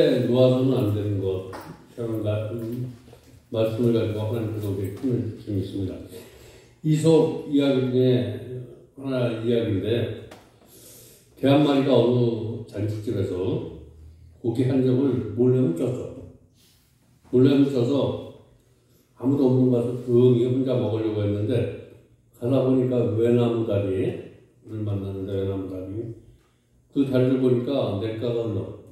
놓아서는 안 되는 것, 말씀을 가지고 하나님께서 우리에게 힘을 주고 있습니다. 이솝 이야기 중에 하나 이야기인데, 개 한 마리가 어느 잔치집에서 고기 한 점을 몰래 훔쳤어. 몰래 훔쳐서 아무도 없는 곳에서 조용히 혼자 먹으려고 했는데, 가다 보니까 외나무 다리를 만났는데, 외나무 다리. 그 다리를 보니까 냇가가 흘러.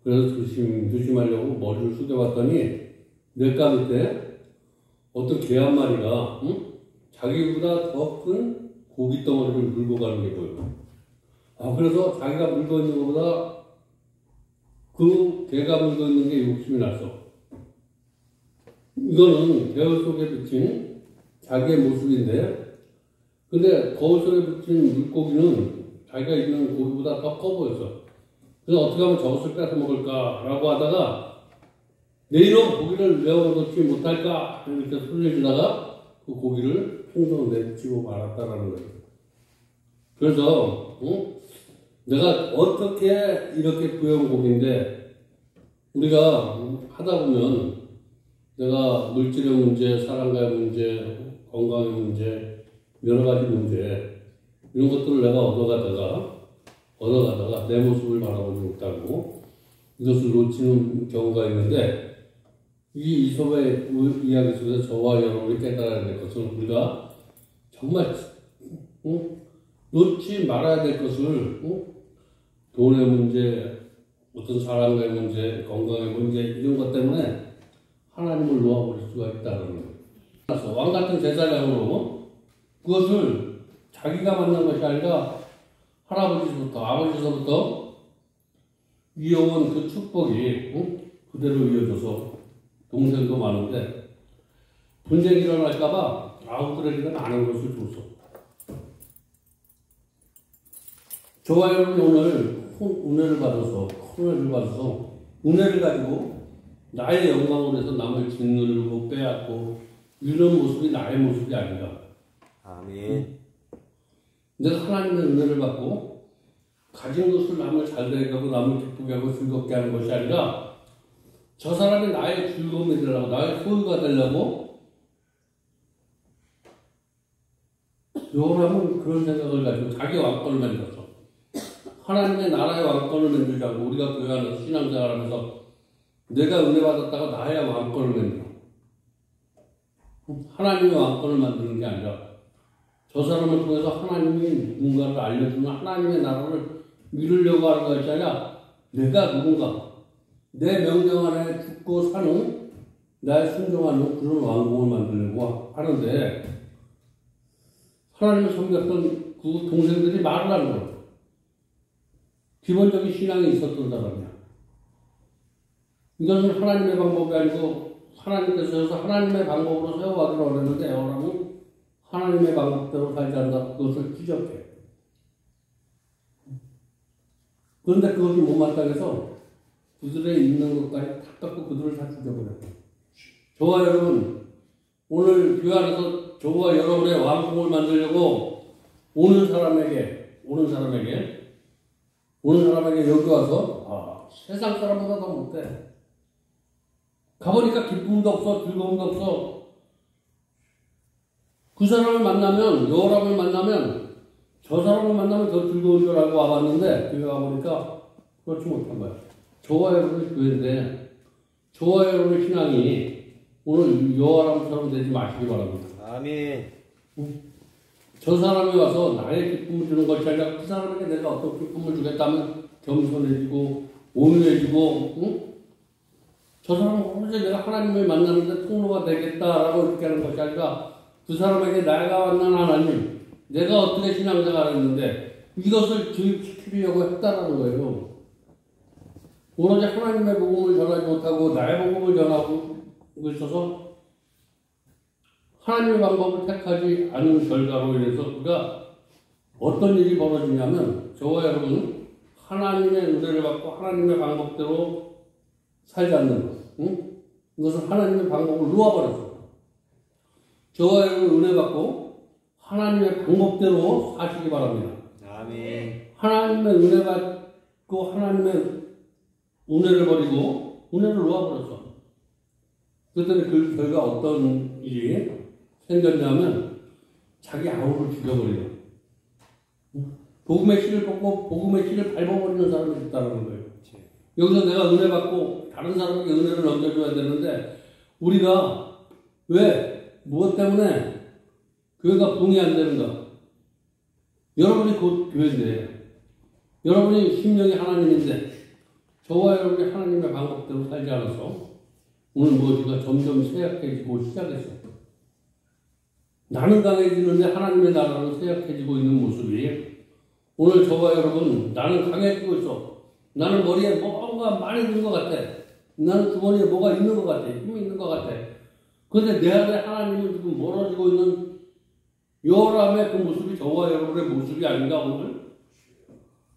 그래서 조심하려고 머리를 숙여봤더니 냇가 밑에 어떤 개 한 마리가 자기보다 더 큰 고기 덩어리를 물고 가는 게 보여요. 그래서 자기가 물고 있는 것보다 그 개가 물고 있는 게 욕심이 났어. 이거는 배울 속에 비친 자기의 모습인데, 근데 거울 속에 비친 물고기는 자기가 있는 고기보다 더 커 보였어. 그래서 어떻게 하면 저것을 뺏어 먹을까라고 하다가 내 이놈 고기를 내어놓지 못할까 이렇게 소리를 지다가 그 고기를 풍덩 내치고 말았다라는 거예요. 그래서 내가 어떻게 이렇게 구해온 고기인데, 우리가 하다 보면 내가 물질의 문제, 사랑과의 문제, 건강의 문제, 여러 가지 문제, 이런 것들을 내가 얻어가다가 내 모습을 바라보지 못하고 이것을 놓치는 경우가 있는데, 이 이솝의 이야기 속에서 저와 여러분이 깨달아야 될 것은, 우리가 정말 놓지 말아야 될 것을 돈의 문제, 어떤 사람과의 문제, 건강의 문제, 이런 것 때문에 하나님을 놓아버릴 수가 있다는 거예요. 왕 같은 제사장으로 그것을 자기가 만난 것이 아니라 할아버지부터, 아버지서부터 이어온 그 축복이 그대로 이어져서, 동생도 많은데 분쟁이 일어날까봐 아우들에게는 아는 것을 줬어. 저와 여러분이 오늘 은혜를 받아서, 은혜를 가지고 나의 영광을 위해서 남을 짓누르고 빼앗고 이런 모습이 나의 모습이 아니라, 아멘. 내가 하나님의 은혜를 받고 가진 것을 남을 잘 되게 하고 남을 기쁘게 하고 즐겁게 하는 것이 아니라, 저 사람이 나의 즐거움이 되려고, 나의 소유가 되려고, 요람은 그런 생각을 가지고 자기 왕권을 만들었어. 하나님의 나라의 왕권을 만들자고. 우리가 교회 안에서 신앙생활하면서 내가 은혜 받았다가 나의 왕권을 만들어. 하나님의 왕권을 만드는 게 아니라, 저 사람을 통해서 하나님이 누군가를 알려주는 하나님의 나라를 이루려고 하는 것이 아니라, 내가 누군가, 내 명령 안에 죽고 사는, 나의 순종하는 그런 왕국을 만들려고 하는데, 하나님을 섬겼던 그 동생들이 말을 하는 거예요. 기본적인 신앙이 있었던 사람이야. 이것은 하나님의 방법이 아니고 하나님께서 하나님의 방법으로 세워가기로 하는데, 에어라는 하나님의 방법대로 살지 않는다. 그것을 지적해. 그런데 그것이 못마땅해서 그들의 있는 것까지 다 깎고 그들을 다 죽여버려요. 저와 여러분, 오늘 교회 안에서 저와 여러분의 왕국을 만들려고 오는 사람에게 여기 와서 세상 사람보다 더 못해. 가보니까 기쁨도 없어, 즐거움도 없어. 그 사람을 만나면, 여호람을 만나면, 저 사람을 만나면 더 즐거운 줄 알고 와봤는데, 교회 와보니까 그렇지 못한 거야. 저와 여러분의 교회인데, 저와 여러분의 신앙이 오늘 여호람처럼 되지 마시기 바랍니다. 아멘. 저 사람이 와서 나의 기쁨을 주는 것이 아니라, 그 사람에게 내가 어떤 기쁨을 주겠다면 겸손해지고 온유해지고, 저 사람은 언제 내가 하나님을 만나는데 통로가 되겠다라고 이렇게 하는 것이 아니라, 그 사람에게 내가 만난 하나님, 내가 어떻게 신앙생활을 했는데 이것을 주입시키려고 했다라는 거예요. 오로지 하나님의 복음을 전하지 못하고 나의 복음을 전하고 있어서 하나님의 방법을 택하지 않은 결과로 인해서 우리가 어떤 일이 벌어지냐면, 저와 여러분 하나님의 은혜를 받고 하나님의 방법대로 살지 않는 것, 이것은 하나님의 방법을 놓아버렸어. 저와 여러분 은혜 받고 하나님의 방법대로 사시기 바랍니다. 아멘. 하나님의 은혜 받고 하나님의 은혜를 버리고 은혜를 놓아버렸어. 그랬더니 그 결과 어떤 일이 생겼냐면 자기 아우를 죽여버리는, 복음의 씨를 뽑고 복음의 씨를 밟아버리는 사람이 있다는 거예요. 여기서 내가 은혜 받고 다른 사람에게 은혜를 넘겨줘야 되는데 우리가 왜 무엇 때문에 교회가 붕이 안 되는가? 여러분이 곧 교회인데, 여러분이 심령이 하나님인데 저와 여러분이 하나님의 방법대로 살지 않아서 오늘 무엇인가 점점 쇠약해지고 시작했어요. 나는 강해지는데 하나님의 나라는 쇠약해지고 있는 모습이 오늘 저와 여러분, 나는 강해지고 있어. 나는 머리에 뭔가 많이 있는 것 같아. 나는 주머니에 뭐가 있는 것 같아. 힘이 있는 것 같아. 그런데 내 안에 하나님은 지금 멀어지고 있는 요람의 그 모습이 저와 여러분의 모습이 아닌가 오늘?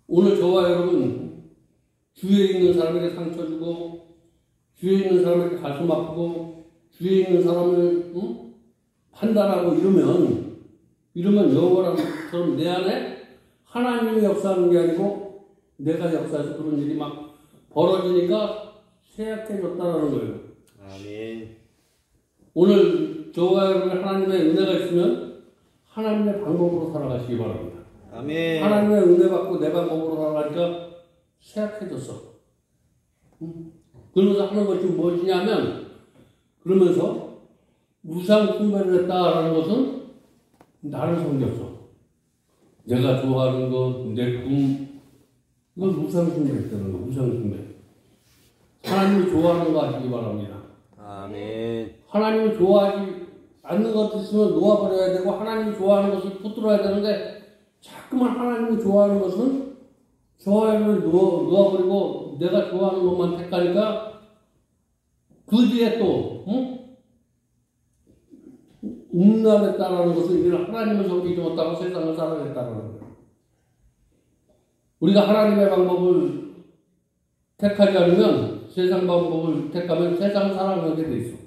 오늘 저와 여러분 주위에 있는 사람에게 상처 주고 주위에 있는 사람에게 가슴 아프고 주위에 있는 사람을 판단하고 이러면 여호와처럼 내 안에 하나님이 역사하는 게 아니고 내가 역사해서 그런 일이 막 벌어지니까 쇠약해졌다는 거예요. 아멘. 오늘 저와 여러분의 하나님의 은혜가 있으면 하나님의 방법으로 살아가시기 바랍니다. 아멘. 하나님의 은혜 받고 내 방법으로 살아가니까 쇠약해졌어. 그러면서 하는 것이 무엇이냐면, 그러면서 우상 숭배를 했다라는 것은 나를 섬겼어. 내가 좋아하는 것, 내 꿈, 이건 우상 숭배했다는 거, 우상 숭배. 하나님이 좋아하는 거 하시기 바랍니다. 아멘. 하나님이 좋아하지 않는 것도 있으면 놓아버려야 되고, 하나님이 좋아하는 것을 붙들어야 되는데, 자꾸만 하나님이 좋아하는 것은 좋아하는 걸 놓아버리고, 내가 좋아하는 것만 택하니까, 그 뒤에 또, 음란했다라는 것은 이를 하나님을 섬기지 못하고 세상을 살아냈다는 거예요. 우리가 하나님의 방법을 택하지 않으면, 세상 방법을 택하면 세상을 살아가게 돼 있어.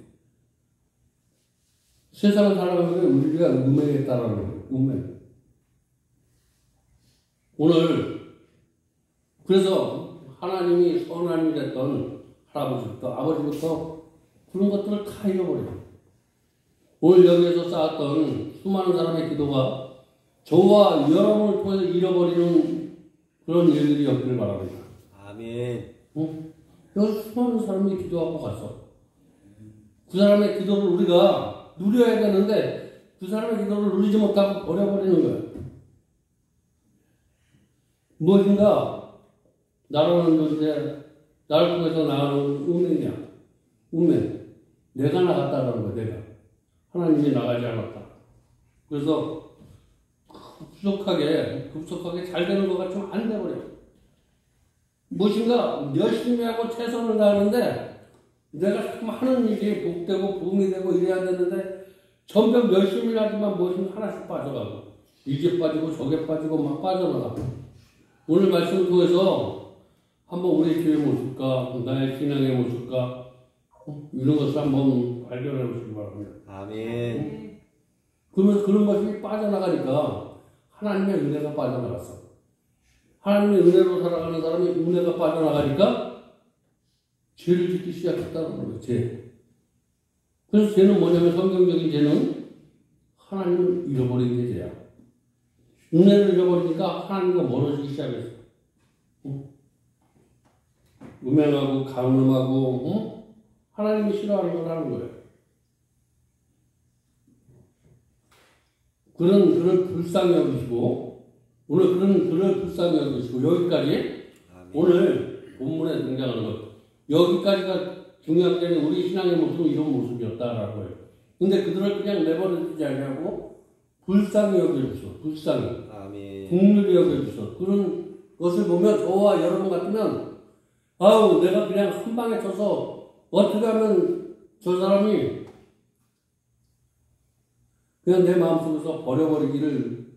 세상을 살아가는 게 우리가 음행에 따라는 거예요. 음행. 오늘 그래서 하나님이 선한 일 했던 할아버지부터 아버지부터 그런 것들을 다 잃어버려요. 오늘 여기에서 쌓았던 수많은 사람의 기도가 저와 여러분을 통해서 잃어버리는 그런 일들이 없기를 바랍니다. 아멘. 여기 수많은 사람이 기도하고 갔어. 그 사람의 기도를 우리가 누려야 되는데 그 사람의 기도를 누리지 못하고 버려버리는 거예요. 무엇인가 나라는 이제 나를 통해서 나가는 운명이야. 운명. 내가 나갔다라는 거야. 내가. 하나님이 나가지 않았다. 그래서 급속하게 잘 되는 것 같지만 안 돼버려. 무엇인가 열심히 하고 최선을 다하는데 내가 자꾸 하는 일이 복되고 부흥이 되고 이래야 되는데 점점 열심히 하지만 무엇인가 하나씩 빠져가고 이게 빠지고 저게 빠지고 막 빠져나가고 오늘 말씀을 통해서 한번 우리 교회 모습과 나의 신앙의 모습과 이런 것을 한번 발견해 보시기 바랍니다. 아멘. 그러면서 그런 것이 빠져나가니까 하나님의 은혜가 빠져나갔어. 하나님의 은혜로 살아가는 사람이 은혜가 빠져나가니까 죄를 짓기 시작했다는 거예요. 죄. 그래서 죄는 뭐냐면 성경적인 죄는 하나님을 잃어버린 게 죄야. 은혜를 잃어버리니까 하나님과 멀어지기 시작했어. 음행하고 간음하고 하나님이 싫어하는 걸 하는 거예요. 그런 불쌍히 여기시고 오늘 그런 불쌍히 여기시고 여기까지 오늘 본문에 등장하는 것 여기까지가 중요한 게 우리 신앙의 모습은 이런 모습이었다라고 해요. 근데 그들을 그냥 내버려두지 않냐고 불쌍히 여겨주셔. 불쌍히. 아멘. 국률이 여겨주셔. 그런 것을 보면 저와 여러분 같으면 아우 내가 그냥 한 방에 쳐서 어떻게 하면 저 사람이 그냥 내 마음속에서 버려버리기를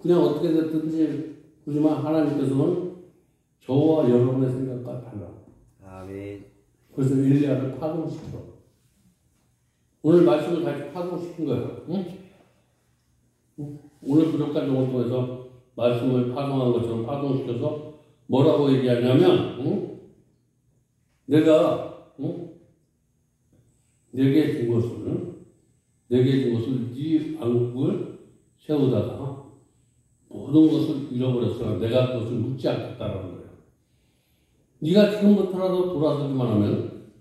그냥 어떻게 됐든지 그러지만 하나님께서는 저와 여러분의 생각과 달라. 아멘. 그래서 엘리야를 파동시켜. 오늘 말씀을 다시 파동시킨 거예요. 오늘 부족한 종을 통해서 말씀을 파동한 것처럼 파동시켜서 뭐라고 얘기하냐면 내가 내게 준 것을 네 왕국을 세우다가 모든 것을 잃어버렸으나 내가 그것을 묻지 않겠다라는 거예요. 네가 지금부터라도 돌아서기만 하면,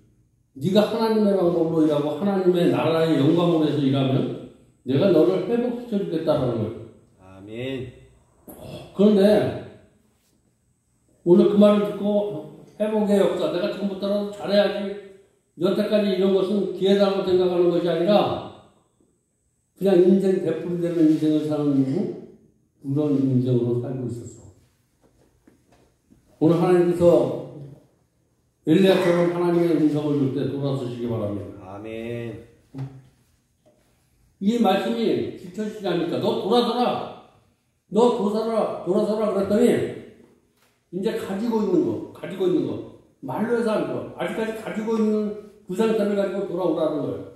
네가 하나님의 방법으로 일하고 하나님의 나라의 영광으로 해서 일하면 내가 너를 회복시켜주겠다라는 거예요. 아멘. 그런데 오늘 그 말을 듣고 회복의 역사, 내가 지금부터라도 잘해야지, 여태까지 이런 것은 기회다라고 생각하는 것이 아니라 그냥 인생 되풀이되는 인생을 사는 그런 인생으로 살고 있었어. 오늘 하나님께서 엘리야처럼 하나님의 음성을 줄 때 돌아서시기 바랍니다. 아멘. 이 말씀이 지켜지지 않으니까 너 돌아서라, 너 돌아서라 그랬더니 이제 가지고 있는 거 말로 해서 하는 거, 아직까지 가지고 있는 그 상태를 가지고 돌아오라는 거예요.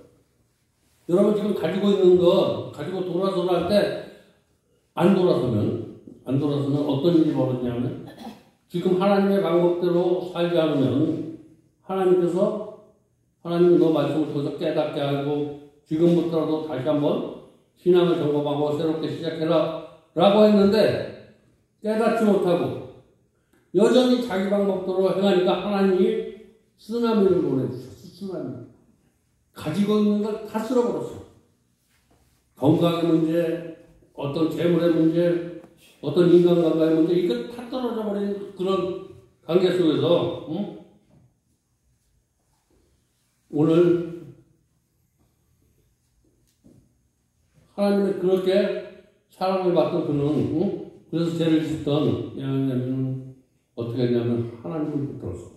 여러분 지금 가지고 있는 거 가지고 돌아서라 할 때 안 돌아서면 어떤 일이 벌어지냐면, 지금 하나님의 방법대로 살지 않으면 하나님 너 말씀을 통해서 깨닫게 하고 지금부터라도 다시 한번 신앙을 점검하고 새롭게 시작해라 라고 했는데 깨닫지 못하고 여전히 자기 방법대로 행하니까 하나님이 쓰나미를 보내주셨어. 쓰나미. 가지고 있는 걸 다 쓸어버렸어. 건강의 문제, 어떤 재물의 문제, 어떤 인간관계의 문제, 이거 다 떨어져 버린 그런 관계 속에서 오늘 하나님의 그렇게 사랑을 받던 그는 그래서 죄를 짓던 야냐면 어떻게 했냐면 하나님을 붙들었어.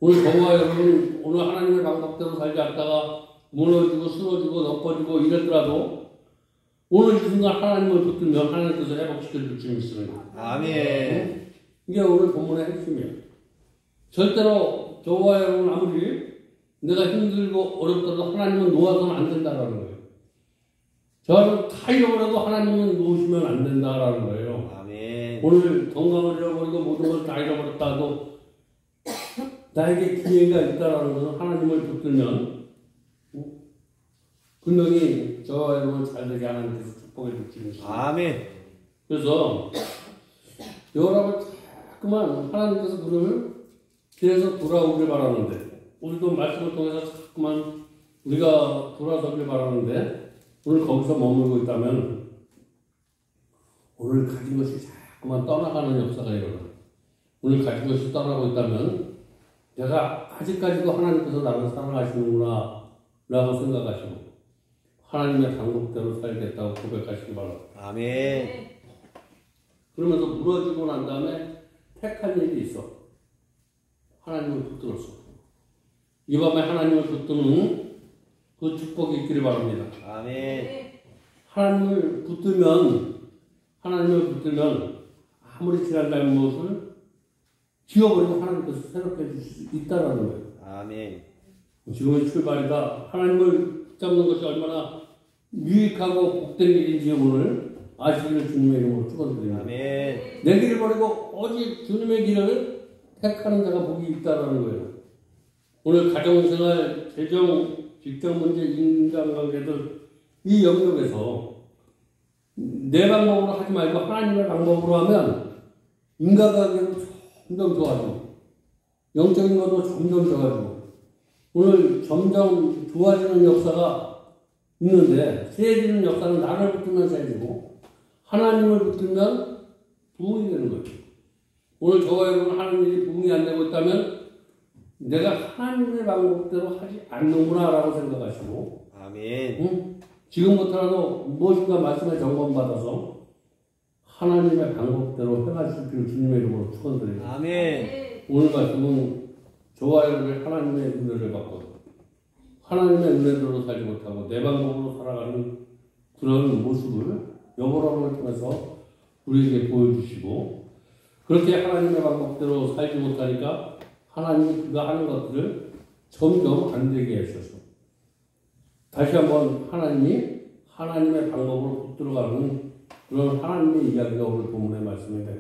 오늘 저와 여러분 오늘 하나님의 방법대로 살지 않다가 무너지고 쓰러지고 넘어지고 이랬더라도 오늘 이 순간 하나님을 붙들면 하나님께서 회복시켜 줄 줄 믿습니다. 아멘. 이게 오늘 본문의 핵심이에요. 절대로 저와 여러분 아무리 내가 힘들고 어렵더라도 하나님은 놓아서는 안 된다라는 거예요. 저는 다 잃어버려도 하나님은 놓으시면 안 된다라는 거예요. 아멘. 오늘 건강을 잃어버리고 모든 걸 다 잃어버렸다 하도 나에게 기회가 있다라는 것은 하나님을 붙들면 분명히 저와 여러분 잘되게 하나님께서 축복해 주십니다. 아멘. 그래서 여러분 자꾸만 하나님께서 그를 길에서 돌아오길 바라는데, 우리도 말씀을 통해서 자꾸만 우리가 돌아서길 바라는데, 오늘 거기서 머물고 있다면 오늘 가진 것이 자꾸만 떠나가는 역사가 일어나요. 오늘 가진 것이 떠나고 있다면 내가 아직까지도 하나님께서 나를 사랑하시는구나 라고 생각하시고 하나님의 방법대로 살겠다고 고백하시기 바랍니다. 아멘. 그러면서 무너지고 난 다음에 택한 일이 있어. 하나님을 붙들었어. 이 밤에 하나님을 붙드는 그 축복이 있기를 바랍니다. 아멘. 하나님을 붙들면 아무리 지난 잘못을 지워버리고 하나님께서 새롭게 해줄 수 있다라는 거예요. 아멘. 지금의 출발이다. 하나님을 붙잡는 것이 얼마나 유익하고 복된 일인지 오늘 아시기를 주님의 이름으로 축원드립니다. 아멘. 내 길을 버리고 오직 주님의 길을 택하는 자가 복이 있다라는 거예요. 오늘 가정생활, 재정, 직장 문제, 인간관계들 이 영역에서 내 방법으로 하지 말고 하나님의 방법으로 하면 인간관계도 점점 좋아지고 영적인 것도 점점 좋아지고 오늘 점점 좋아지는 역사가 있는데, 세해지는 역사는 나를 붙들면 세해지고 하나님을 붙들면 부흥이 되는 거죠. 오늘 저와 여러분 하는 일이 부흥이 안 되고 있다면 내가 하나님의 방법대로 하지 않는구나 라고 생각하시고 아멘. 지금부터라도 무엇인가 말씀에 점검받아서 하나님의 방법대로 행하실 필요 주님의 이름으로 축원드립니다. 아멘. 오늘 말씀은 저와 여러분의 하나님의 은혜를 받고 하나님의 은혜대로 살지 못하고 내 방법으로 살아가는 그런 모습을 여호와를 통해서 우리에게 보여주시고, 그렇게 하나님의 방법대로 살지 못하니까 하나님이 그가 하는 것들을 점점 안 되게 하셔서 다시 한번 하나님의 방법으로 붙들어가는 그런 하나님의 이야기가 오늘 본문의 말씀입니다.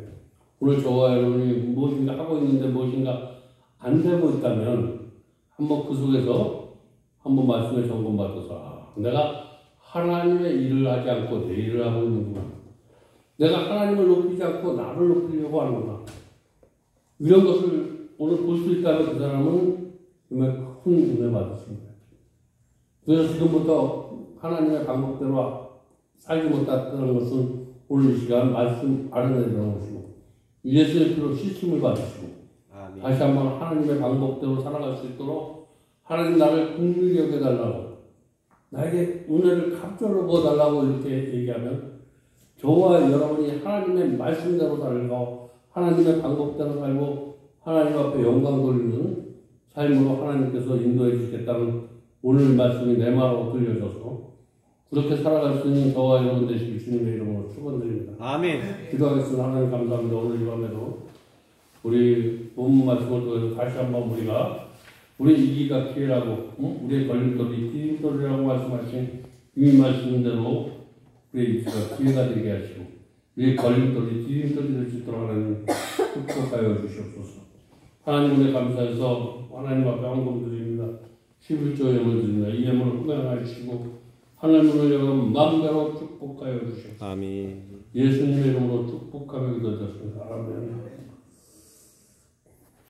오늘 저와 여러분이 무엇인가 하고 있는데 무엇인가 안 되고 있다면 한번 그 속에서 한번 말씀에 점검받아서 내가 하나님의 일을 하지 않고 내 일을 하고 있는구나. 내가 하나님을 높이지 않고 나를 높이려고 하는구나. 이런 것을 오늘 볼 수 있다면 그 사람은 정말 큰 은혜 받았습니다. 그래서 지금부터 하나님의 방법대로 살지 못했다는 것은 오늘 이 시간 말씀 알아내려는 것이고 예수의 피로 씻음을 받으시고 아멘. 다시 한번 하나님의 방법대로 살아갈 수 있도록 하나님 나를 긍휼히 여겨달라고 나에게 은혜를 갑절로 부어달라고 이렇게 얘기하면 저와 여러분이 하나님의 말씀대로 살고 하나님의 방법대로 살고 하나님 앞에 영광 돌리는 삶으로 하나님께서 인도해 주시겠다는 오늘 말씀이 내 마음으로 들려져서 그렇게 살아갈 수 있는 저와 여러분 되시길 주님의 이름으로 축원드립니다. 아멘. 기도하겠습니다. 하나님 감사합니다. 오늘 이 밤에도 우리 본문 말씀을 통해서 다시 한번 우리가 우리 이기가 기회라고 우리의 걸림돌이 디딤돌이라고 말씀하신 이 말씀대로 우리의 이기가 기회가 되게 하시고 우리의 걸림돌이 디딤돌이 될 수 있도록 하나님 축복하여 주시옵소서. 하나님 은혜 감사해서 하나님 앞에 헌금 드립니다. 11조 예물 드립니다. 이 예물을 흠양하시고 하나님을 여러 마음대로 축복하여 주시옵소서. 아멘. 예수님의 이름으로 축복하며 기도드렸습니다. 아멘.